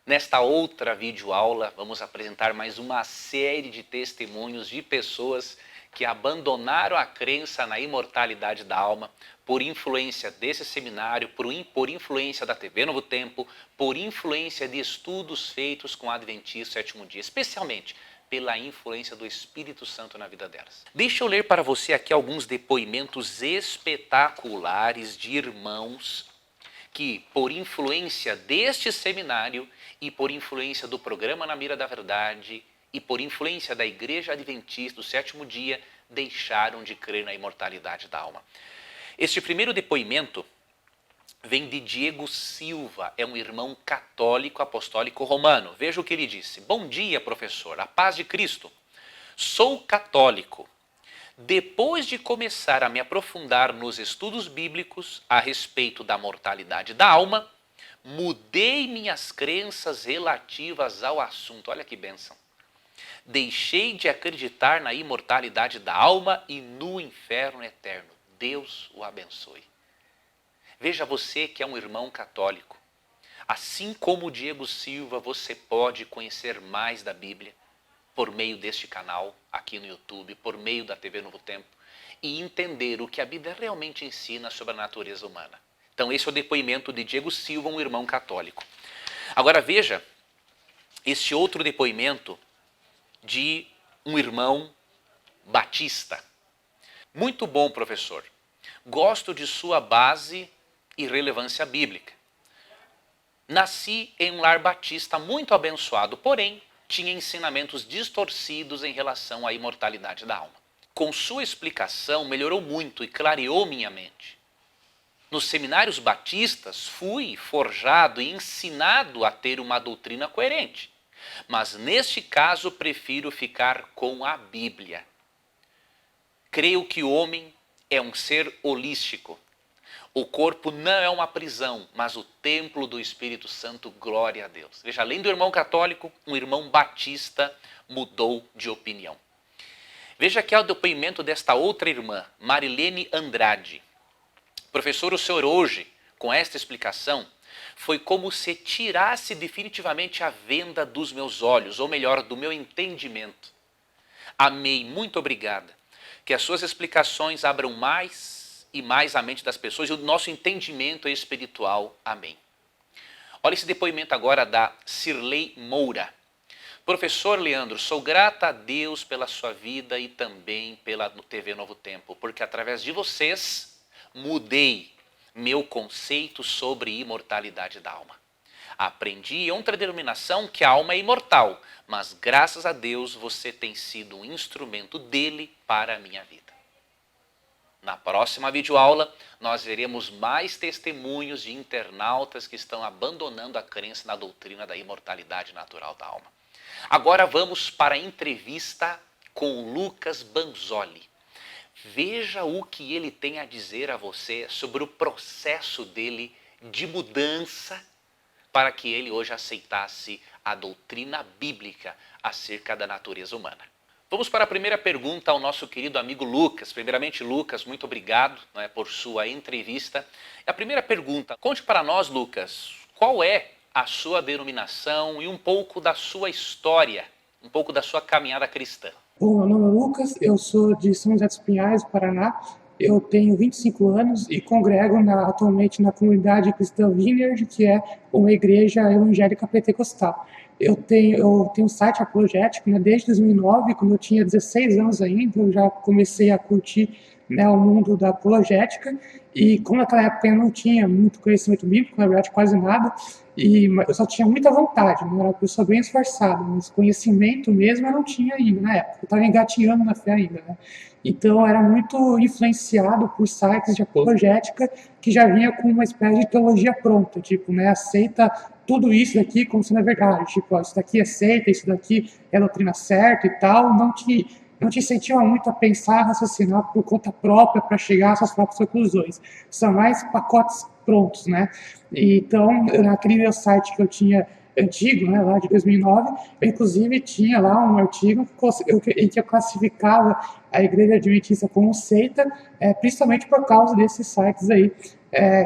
Nesta outra videoaula, vamos apresentar mais uma série de testemunhos de pessoas que abandonaram a crença na imortalidade da alma por influência desse seminário, por influência da TV Novo Tempo, por influência de estudos feitos com Adventistas do Sétimo Dia, especialmente pela influência do Espírito Santo na vida delas. Deixa eu ler para você aqui alguns depoimentos espetaculares de irmãos que, por influência deste seminário e por influência do programa Na Mira da Verdade e por influência da Igreja Adventista do Sétimo Dia, deixaram de crer na imortalidade da alma. Este primeiro depoimento vem de Diego Silva, é um irmão católico apostólico romano. Veja o que ele disse. Bom dia, professor, a paz de Cristo. Sou católico. Depois de começar a me aprofundar nos estudos bíblicos a respeito da mortalidade da alma, mudei minhas crenças relativas ao assunto. Olha que bênção. Deixei de acreditar na imortalidade da alma e no inferno eterno. Deus o abençoe. Veja você que é um irmão católico. Assim como o Diego Silva, você pode conhecer mais da Bíblia por meio deste canal aqui no YouTube, por meio da TV Novo Tempo, e entender o que a Bíblia realmente ensina sobre a natureza humana. Então esse é o depoimento de Diego Silva, um irmão católico. Agora veja este outro depoimento de um irmão batista. Muito bom, professor. Gosto de sua base e relevância bíblica. Nasci em um lar batista muito abençoado, porém, tinha ensinamentos distorcidos em relação à imortalidade da alma. Com sua explicação, melhorou muito e clareou minha mente. Nos seminários batistas, fui forjado e ensinado a ter uma doutrina coerente. Mas neste caso, prefiro ficar com a Bíblia. Creio que o homem é um ser holístico. O corpo não é uma prisão, mas o templo do Espírito Santo, glória a Deus. Veja, além do irmão católico, um irmão batista mudou de opinião. Veja aqui o depoimento desta outra irmã, Marilene Andrade. Professor, o senhor hoje, com esta explicação, foi como se tirasse definitivamente a venda dos meus olhos, ou melhor, do meu entendimento. Amei, muito obrigada. Que as suas explicações abram mais e mais a mente das pessoas e o nosso entendimento espiritual. Amém. Olha esse depoimento agora da Cirlei Moura. Professor Leandro, sou grata a Deus pela sua vida e também pela TV Novo Tempo, porque através de vocês mudei meu conceito sobre imortalidade da alma. Aprendi em outra denominação que a alma é imortal, mas graças a Deus você tem sido um instrumento dele para a minha vida. Na próxima videoaula, nós veremos mais testemunhos de internautas que estão abandonando a crença na doutrina da imortalidade natural da alma. Agora vamos para a entrevista com Lucas Banzoli. Veja o que ele tem a dizer a você sobre o processo dele de mudança para que ele hoje aceitasse a doutrina bíblica acerca da natureza humana. Vamos para a primeira pergunta ao nosso querido amigo Lucas. Primeiramente, Lucas, muito obrigado, por sua entrevista. A primeira pergunta, conte para nós, Lucas, qual é a sua denominação e um pouco da sua história, um pouco da sua caminhada cristã. Bom, meu nome é Lucas, eu sou de São José dos Pinhais, Paraná. Eu tenho 25 anos e congrego atualmente na comunidade cristã Vineyard, que é uma igreja evangélica pentecostal. Eu tenho um site apologético, desde 2009, quando eu tinha 16 anos ainda, eu já comecei a curtir o mundo da apologética, e como naquela época eu não tinha muito conhecimento bíblico, na verdade quase nada, e eu só tinha muita vontade, era uma pessoa bem esforçada, mas conhecimento mesmo eu não tinha ainda na época, eu estava engatinhando na fé ainda, Então eu era muito influenciado por sites de apologética que já vinha com uma espécie de teologia pronta, tipo, aceita tudo isso daqui como sendo a verdade, tipo, isso daqui aceita, isso daqui é a doutrina certa e tal, não te incentiva muito a pensar, a raciocinar por conta própria para chegar às suas próprias conclusões. São mais pacotes prontos, Então, naquele meu site que eu tinha antigo, lá de 2009, eu inclusive tinha lá um artigo em que eu classificava a Igreja Adventista como seita, principalmente por causa desses sites aí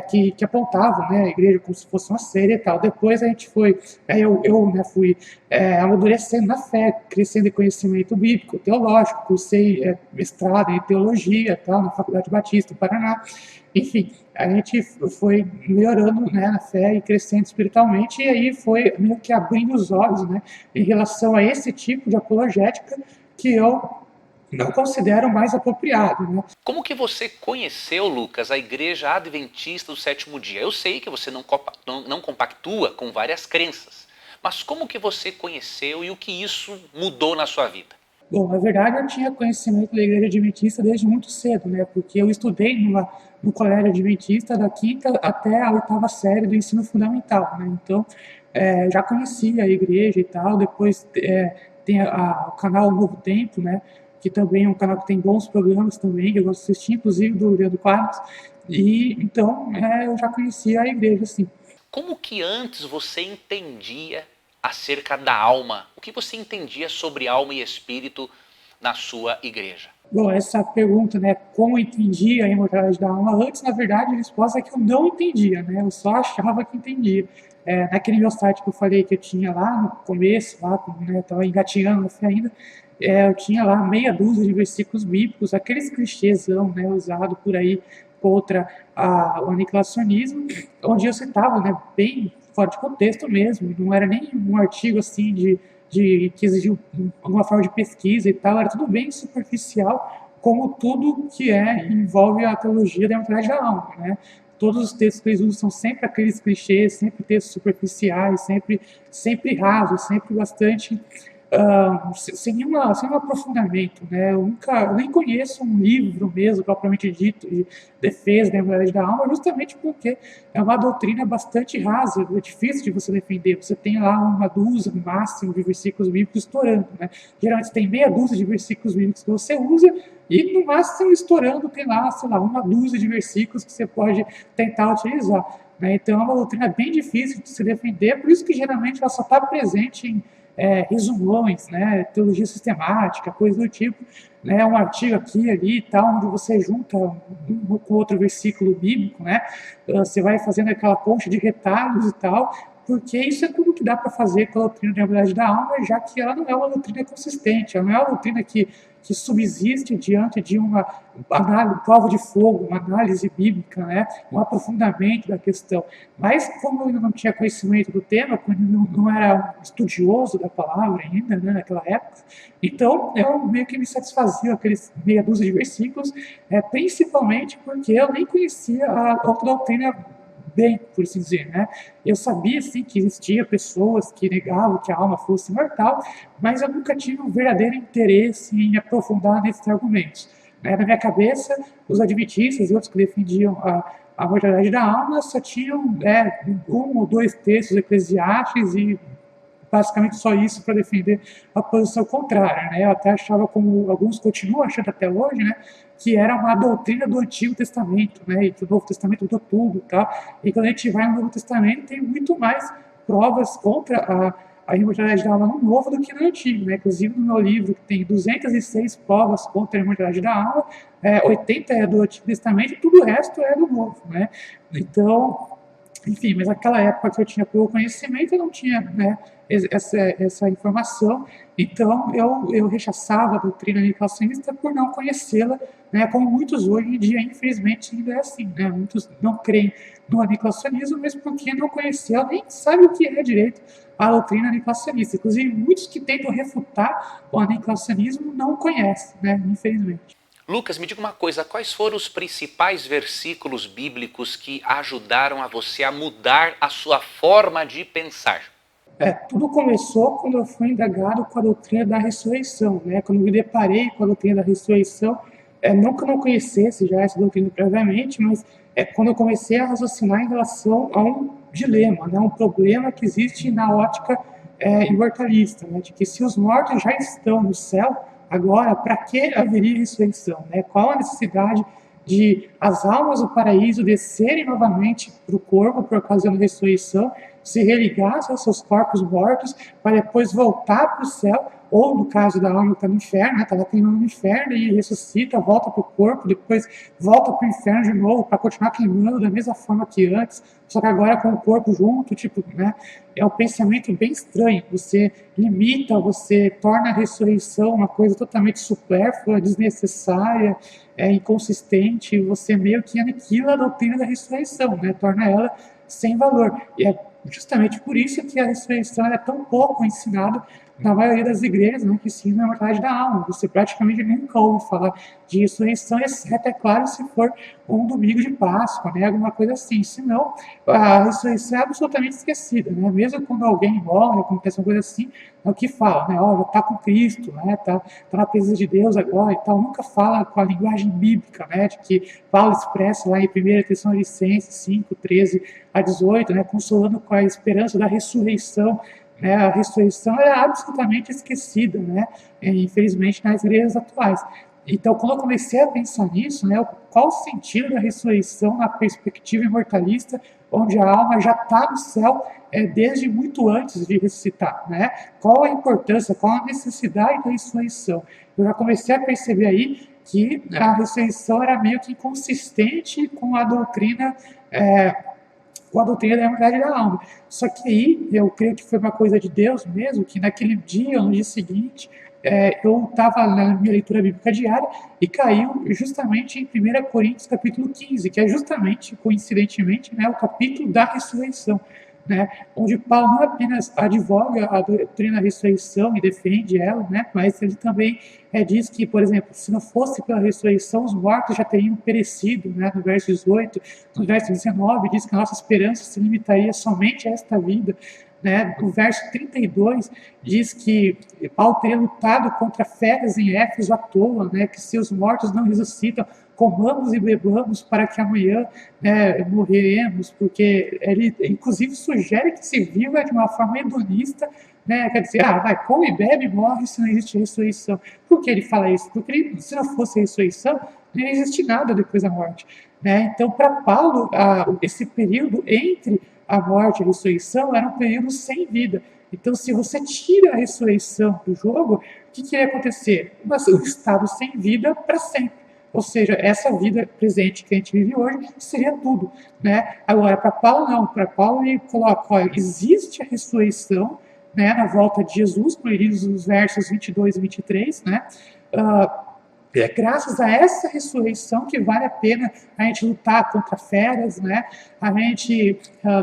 que apontavam, né, a igreja como se fosse uma seita e tal. Depois a gente foi, né, fui amadurecendo na fé, crescendo em conhecimento bíblico, teológico, cursei mestrado em teologia, tal, na Faculdade Batista, do Paraná. Enfim, a gente foi melhorando, né, na fé e crescendo espiritualmente, e aí foi meio que abrindo os olhos, né, em relação a esse tipo de apologética que eu não considero mais apropriado, né. Como que você conheceu, Lucas, a Igreja Adventista do Sétimo Dia? Eu sei que você não compactua com várias crenças, mas como que você conheceu e o que isso mudou na sua vida? Bom, na verdade eu tinha conhecimento da Igreja Adventista desde muito cedo, né, porque eu estudei no colégio Adventista da quinta até a oitava série do ensino fundamental, né, então já conhecia a igreja e tal. Depois tem o canal Novo Tempo, né, que também é um canal que tem bons programas também, que eu gosto de assistir, inclusive do Leandro Quadros, e então eu já conhecia a igreja, assim. Como que antes você entendia acerca da alma? O que você entendia sobre alma e espírito na sua igreja? Bom, essa pergunta, né, como eu entendia a imortalidade da alma, antes, na verdade, a resposta é que eu não entendia, né, eu só achava que entendia. Naquele meu site que eu falei que eu tinha lá no começo, lá, né, estava engatinhando na fé ainda, eu tinha lá meia dúzia de versículos bíblicos, aqueles clichêsão, né, usado por aí contra o aniquilacionismo, onde eu citava, né, bem fora de contexto mesmo, não era nem um artigo assim que exigiu alguma forma de pesquisa e tal, era tudo bem superficial, como tudo que envolve a teologia da imortalidade da alma, né? Todos os textos que eles usam são sempre aqueles clichês, sempre textos superficiais, sempre rasos, sempre bastante sem nenhum aprofundamento, né? Eu nem conheço um livro mesmo, propriamente dito, de defesa da imortalidade da alma, justamente porque é uma doutrina bastante rasa, é difícil de você defender. Você tem lá uma dúzia, no máximo, de versículos bíblicos estourando, né? Geralmente você tem meia dúzia de versículos bíblicos que você usa e, no máximo, estourando, tem lá, sei lá, uma dúzia de versículos que você pode tentar utilizar, né? Então é uma doutrina bem difícil de se defender, por isso que geralmente ela só está presente em resumões, né, teologia sistemática, coisa do tipo, né, um artigo aqui e ali e tal, onde você junta um com outro versículo bíblico, né, você vai fazendo aquela concha de retalhos e tal, porque isso é tudo que dá para fazer com a doutrina da imortalidade da alma, já que ela não é uma doutrina consistente, ela não é uma doutrina que subsiste diante de uma prova de fogo, uma análise bíblica, né, um aprofundamento da questão. Mas, como eu ainda não tinha conhecimento do tema, quando eu não era um estudioso da palavra ainda, né, naquela época, então eu meio que me satisfazia aqueles meia dúzia de versículos, principalmente porque eu nem conhecia a outra doutrina bem, por assim dizer, né? Eu sabia, sim, que existia pessoas que negavam que a alma fosse imortal, mas eu nunca tive um verdadeiro interesse em aprofundar nesses argumentos. Na minha cabeça, os adventistas e outros que defendiam a mortalidade da alma só tinham um ou dois textos eclesiásticos e basicamente só isso para defender a posição contrária, né? Eu até achava, como alguns continuam achando até hoje, né, que era uma doutrina do Antigo Testamento, né, e que o Novo Testamento mudou tudo, tá? E quando a gente vai no Novo Testamento, tem muito mais provas contra a imortalidade da alma no Novo do que no Antigo, né? Inclusive no meu livro, que tem 206 provas contra a imortalidade da alma, 80 é do Antigo Testamento e tudo o resto é do Novo, né? Então, enfim, mas naquela época que eu tinha pouco conhecimento, eu não tinha, né, essa informação, então eu rechaçava a doutrina aniquilacionista por não conhecê-la, né, como muitos hoje em dia, infelizmente, ainda é assim, né, muitos não creem no aniquilacionismo, mesmo porque não conheceu, nem sabe o que é direito a doutrina aniquilacionista. Inclusive, muitos que tentam refutar o aniquilacionismo não conhecem, né, infelizmente. Lucas, me diga uma coisa, quais foram os principais versículos bíblicos que ajudaram a você a mudar a sua forma de pensar? Tudo começou quando eu fui indagado com a doutrina da ressurreição, né? Quando eu me deparei com a doutrina da ressurreição, não que eu não conhecesse já essa doutrina previamente, mas quando eu comecei a raciocinar em relação a um dilema, né? Um problema que existe na ótica imortalista, né? De que se os mortos já estão no céu, agora, para que haveria ressurreição, né? Qual a necessidade de as almas do paraíso descerem novamente para o corpo por ocasião da ressurreição, se religasse aos seus corpos mortos para depois voltar para o céu, ou no caso da alma que está no inferno, está queimando no inferno e ressuscita, volta para o corpo, depois volta para o inferno de novo para continuar queimando da mesma forma que antes, só que agora com o corpo junto, tipo, né? É um pensamento bem estranho. Você limita, você torna a ressurreição uma coisa totalmente supérflua, desnecessária, inconsistente, você meio que aniquila a doutrina da ressurreição, né? Torna ela sem valor. E é justamente por isso que a ressurreição é tão pouco ensinada na maioria das igrejas, né, que ensinam a mortalidade da alma. Você praticamente nunca ouve falar de ressurreição, exceto, é claro, se for um domingo de Páscoa, né, alguma coisa assim. Senão, a ressurreição é absolutamente esquecida, né? Mesmo quando alguém morre, acontece uma coisa assim, é o que fala, né? Já está com Cristo, né? Tá na presença de Deus agora e tal. Nunca fala com a linguagem bíblica, né? De que Paulo expressa lá em 1 Tessalonicenses 5, 13 a 18, né? Consolando com a esperança da ressurreição. Né, a ressurreição é absolutamente esquecida, né, infelizmente, nas igrejas atuais. Então, quando eu comecei a pensar nisso, né, qual o sentido da ressurreição na perspectiva imortalista, onde a alma já está no céu desde muito antes de ressuscitar, né? Qual a importância, qual a necessidade da ressurreição? Eu já comecei a perceber aí que a ressurreição era meio que inconsistente com a doutrina da imortalidade da alma. Só que aí, eu creio que foi uma coisa de Deus mesmo, que naquele dia, no dia seguinte, eu estava na minha leitura bíblica diária e caiu justamente em 1 Coríntios capítulo 15, que é justamente, coincidentemente, né, o capítulo da ressurreição. Né, onde Paulo não apenas advoga a doutrina da ressurreição e defende ela, né, mas ele também diz que, por exemplo, se não fosse pela ressurreição, os mortos já teriam perecido, né, no verso 18, no verso 19, diz que a nossa esperança se limitaria somente a esta vida. Né, no verso 32, diz que Paulo teria lutado contra feras em Éfeso à toa, né, que se os mortos não ressuscitam, comamos e bebamos para que amanhã morreremos, porque ele inclusive sugere que se viva de uma forma hedonista, né, quer dizer, vai, come e bebe e morre se não existe ressurreição. Por que ele fala isso? Porque se não fosse ressurreição, não existe nada depois da morte. Né? Então, para Paulo, esse período entre a morte e a ressurreição era um período sem vida. Então, se você tira a ressurreição do jogo, o que ia acontecer? Um estado sem vida para sempre. Ou seja, essa vida presente que a gente vive hoje seria tudo. Né? Agora, para Paulo, não. Para Paulo, ele coloca, olha, existe a ressurreição, né, na volta de Jesus, como ele diz nos versos 22 e 23, né? É graças a essa ressurreição que vale a pena a gente lutar contra feras, né?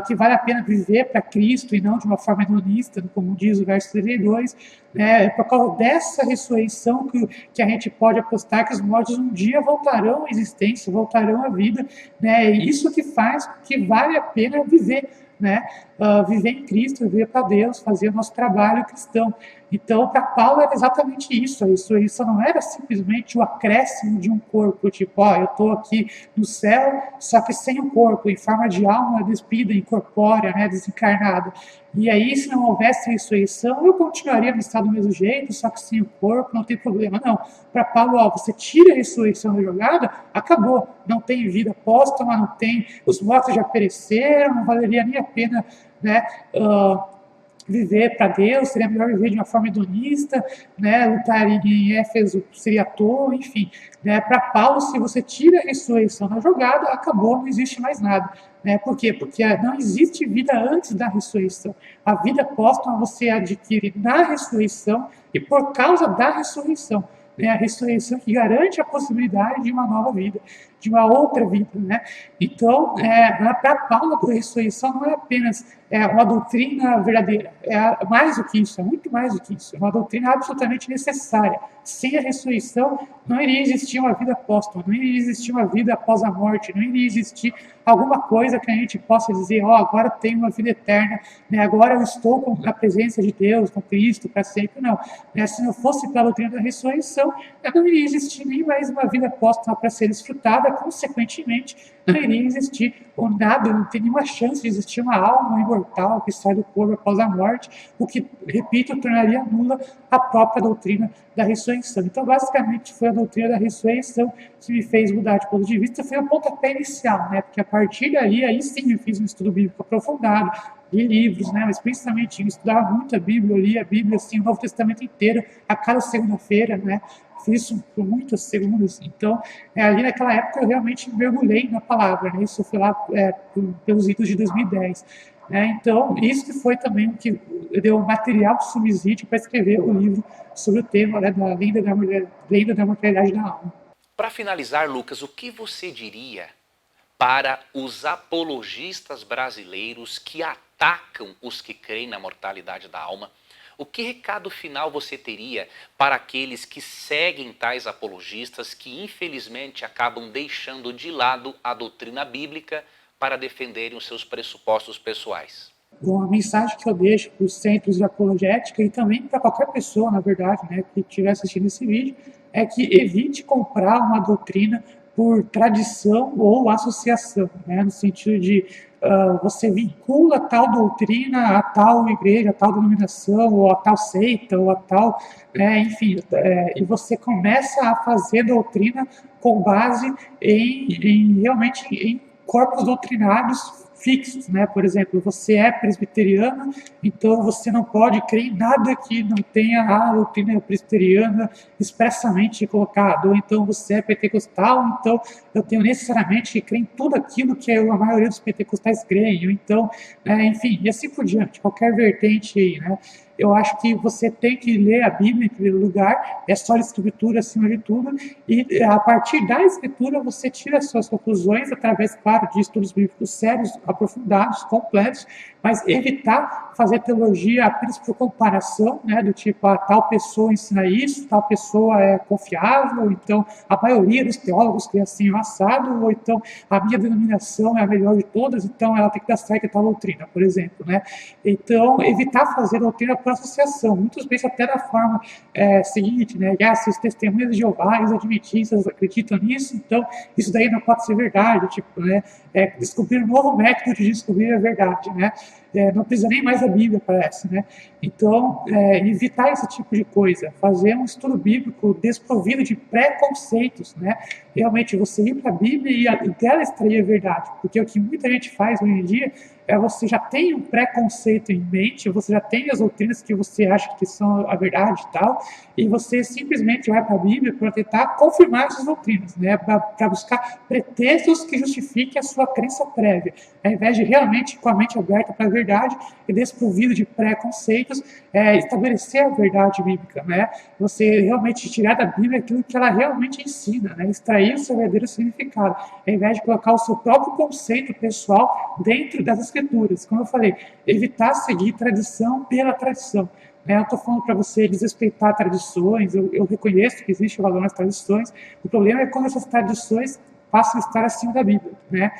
Que vale a pena viver para Cristo e não de uma forma hedonista, como diz o verso 32. É por causa dessa ressurreição que a gente pode apostar que os mortos um dia voltarão à existência, voltarão à vida. Né? E isso que faz que vale a pena viver. Né? Viver em Cristo, viver para Deus, fazer o nosso trabalho cristão. Então, para Paulo era exatamente isso. A ressurreição não era simplesmente o acréscimo de um corpo, tipo, eu estou aqui no céu, só que sem o corpo, em forma de alma despida, incorpórea, né, desencarnada. E aí, se não houvesse ressurreição, eu continuaria no estado do mesmo jeito, só que sem o corpo, não tem problema. Não. Para Paulo, você tira a ressurreição da jogada, acabou. Não tem vida póstuma, não tem. Os mortos já pereceram, não valeria nem a pena, né? Viver para Deus, seria melhor viver de uma forma hedonista, né, lutar em Éfeso seria à toa, enfim. Né, para Paulo, se você tira a ressurreição da jogada, acabou, não existe mais nada. Né, por quê? Porque não existe vida antes da ressurreição. A vida póstuma você adquire na ressurreição e por causa da ressurreição. Né, a ressurreição que garante a possibilidade de uma nova vida, de uma outra vida. Né? Então, para Paulo, a ressurreição não é apenas uma doutrina verdadeira, é mais do que isso, é muito mais do que isso, é uma doutrina absolutamente necessária. Sem a ressurreição, não iria existir uma vida póstuma, não iria existir uma vida após a morte, não iria existir alguma coisa que a gente possa dizer, agora tenho uma vida eterna, né? Agora eu estou na presença de Deus, com Cristo, para sempre. Não. Né? Se não fosse pela doutrina da ressurreição, não iria existir nem mais uma vida póstuma para ser desfrutada, consequentemente, não iria existir ou nada, não tem nenhuma chance de existir uma alma imortal que sai do corpo após a morte, o que, repito, tornaria nula a própria doutrina da ressurreição. Então, basicamente, foi a doutrina da ressurreição que me fez mudar de ponto de vista, foi o pontapé inicial, né? Porque a partir daí, aí sim eu fiz um estudo bíblico aprofundado, de livros, né? Mas principalmente eu estudava muito a Bíblia, eu lia a Bíblia, assim, o Novo Testamento inteiro, a cada segunda-feira, né? Fiz isso por muitas segundas. Então, ali naquela época eu realmente mergulhei na palavra, né? Isso foi lá pelos idos de 2010. Então, isso que foi também o que deu material de subsídio para escrever o livro sobre o tema, né, da lenda da mortalidade da alma. Para finalizar, Lucas, o que você diria para os apologistas brasileiros que atacam os que creem na mortalidade da alma? O que recado final você teria para aqueles que seguem tais apologistas que infelizmente acabam deixando de lado a doutrina bíblica para defenderem os seus pressupostos pessoais? Bom, a mensagem que eu deixo para os centros de apologética e também para qualquer pessoa, na verdade, né, que estiver assistindo esse vídeo, é que evite comprar uma doutrina por tradição ou associação, né, no sentido de você vincula tal doutrina a tal igreja, a tal denominação, ou a tal seita, ou a tal, enfim, e você começa a fazer doutrina com base realmente em corpos doutrinários fixos, né? Por exemplo, você é presbiteriano, então você não pode crer em nada que não tenha a doutrina presbiteriana expressamente colocada, ou então você é pentecostal, então eu tenho necessariamente que crer em tudo aquilo que a maioria dos pentecostais creem, então, enfim, e assim por diante, qualquer vertente aí, né? Eu acho que você tem que ler a Bíblia em primeiro lugar, é só a Escritura acima de tudo, e a partir da Escritura você tira as suas conclusões através, claro, de estudos bíblicos sérios, aprofundados, completos, mas evitar fazer teologia apenas por comparação, né, do tipo, tal pessoa ensina isso, tal pessoa é confiável, então a maioria dos teólogos crê assim assado, ou então a minha denominação é a melhor de todas, então ela tem que dar certo em tal doutrina, por exemplo, né? Então, evitar fazer doutrina por associação. Muitos pensam até da forma seguinte, né? Se os testemunhas de Jeová e os adventistas acreditam nisso, então isso daí não pode ser verdade, tipo, né? Descobrir um novo método de descobrir a verdade, né? Não precisa nem mais da Bíblia, parece, né? Então, evitar esse tipo de coisa, fazer um estudo bíblico desprovido de preconceitos, né? Realmente, você ir para a Bíblia e dela extrair a verdade, porque o que muita gente faz hoje em dia você já tem um preconceito em mente, você já tem as doutrinas que você acha que são a verdade e tal, e você simplesmente vai para a Bíblia para tentar confirmar essas doutrinas, né? Para buscar pretextos que justifiquem a sua crença prévia, ao invés de realmente com a mente aberta para a verdade e desprovido de preconceitos, estabelecer a verdade bíblica, né? Você realmente tirar da Bíblia aquilo que ela realmente ensina, né? Extrair o seu verdadeiro significado, ao invés de colocar o seu próprio conceito pessoal dentro das Escrituras. Como eu falei, evitar seguir tradição pela tradição. Eu estou falando para você desrespeitar tradições, eu reconheço que existe o valor nas tradições, o problema é quando essas tradições passam a estar acima da Bíblia, né?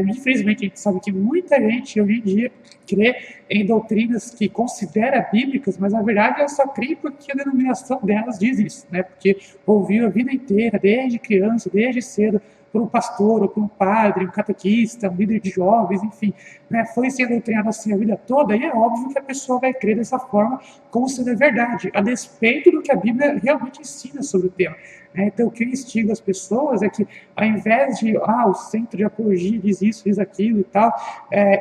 Infelizmente, a gente sabe que muita gente hoje em dia crê em doutrinas que considera bíblicas, mas na verdade elas só creem porque a denominação delas diz isso, né? Porque ouviu a vida inteira, desde criança, desde cedo, por um pastor, ou por um padre, um catequista, um líder de jovens, enfim, né, foi sendo doutrinado assim a vida toda, e é óbvio que a pessoa vai crer dessa forma como sendo a verdade, a despeito do que a Bíblia realmente ensina sobre o tema. Então, o que eu instigo as pessoas é que, ao invés de, o centro de apologia diz isso, diz aquilo e tal,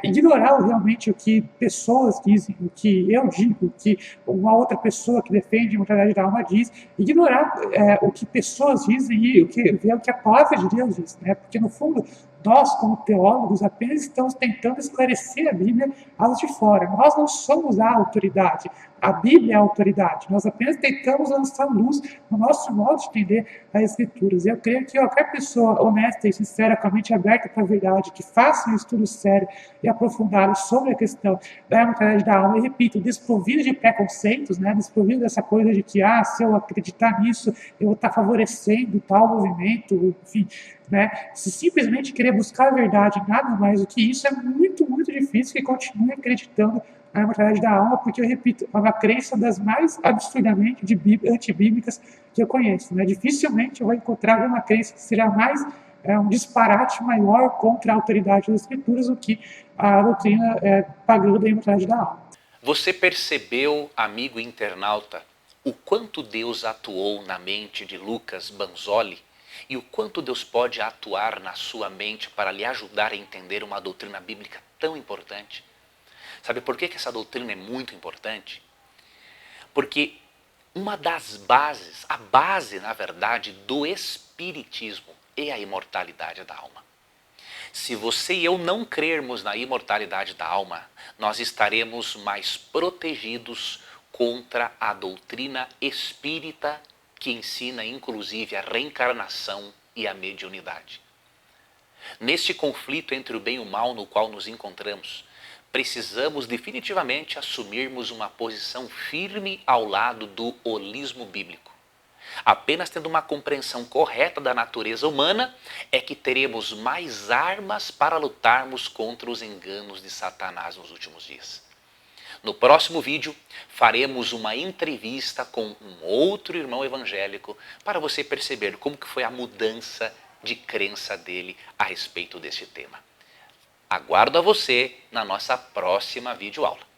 ignorar realmente o que pessoas dizem, o que eu digo, o que uma outra pessoa que defende a mortalidade da alma diz, ignorar o que pessoas dizem e ver o que a palavra de Deus diz, né? Porque, no fundo, nós, como teólogos, apenas estamos tentando esclarecer a Bíblia aos de fora. Nós não somos a autoridade. A Bíblia é a autoridade. Nós apenas tentamos lançar luz no nosso modo de entender as Escrituras. Eu creio que qualquer pessoa honesta e sincera, com a mente aberta para a verdade, que faça um estudo sério e aprofundado sobre a questão da mortalidade da alma, e repito, desprovido de preconceitos, né? Desprovido dessa coisa de que, se eu acreditar nisso, eu vou estar favorecendo tal movimento, enfim, né? Se simplesmente querer buscar a verdade, nada mais do que isso, é muito, muito difícil que continue acreditando na imortalidade da alma, porque, eu repito, é uma crença das mais absurdamente antibíblicas que eu conheço, né? Dificilmente eu vou encontrar uma crença que seja mais um disparate maior contra a autoridade das Escrituras do que a doutrina pagã da imortalidade da alma. Você percebeu, amigo internauta, o quanto Deus atuou na mente de Lucas Banzoli e o quanto Deus pode atuar na sua mente para lhe ajudar a entender uma doutrina bíblica tão importante? Sabe por que essa doutrina é muito importante? Porque uma das bases, a base, na verdade, do espiritismo é a imortalidade da alma. Se você e eu não crermos na imortalidade da alma, nós estaremos mais protegidos contra a doutrina espírita que ensina inclusive a reencarnação e a mediunidade. Neste conflito entre o bem e o mal no qual nos encontramos, precisamos definitivamente assumirmos uma posição firme ao lado do holismo bíblico. Apenas tendo uma compreensão correta da natureza humana é que teremos mais armas para lutarmos contra os enganos de Satanás nos últimos dias. No próximo vídeo, faremos uma entrevista com um outro irmão evangélico para você perceber como que foi a mudança de crença dele a respeito deste tema. Aguardo a você na nossa próxima videoaula.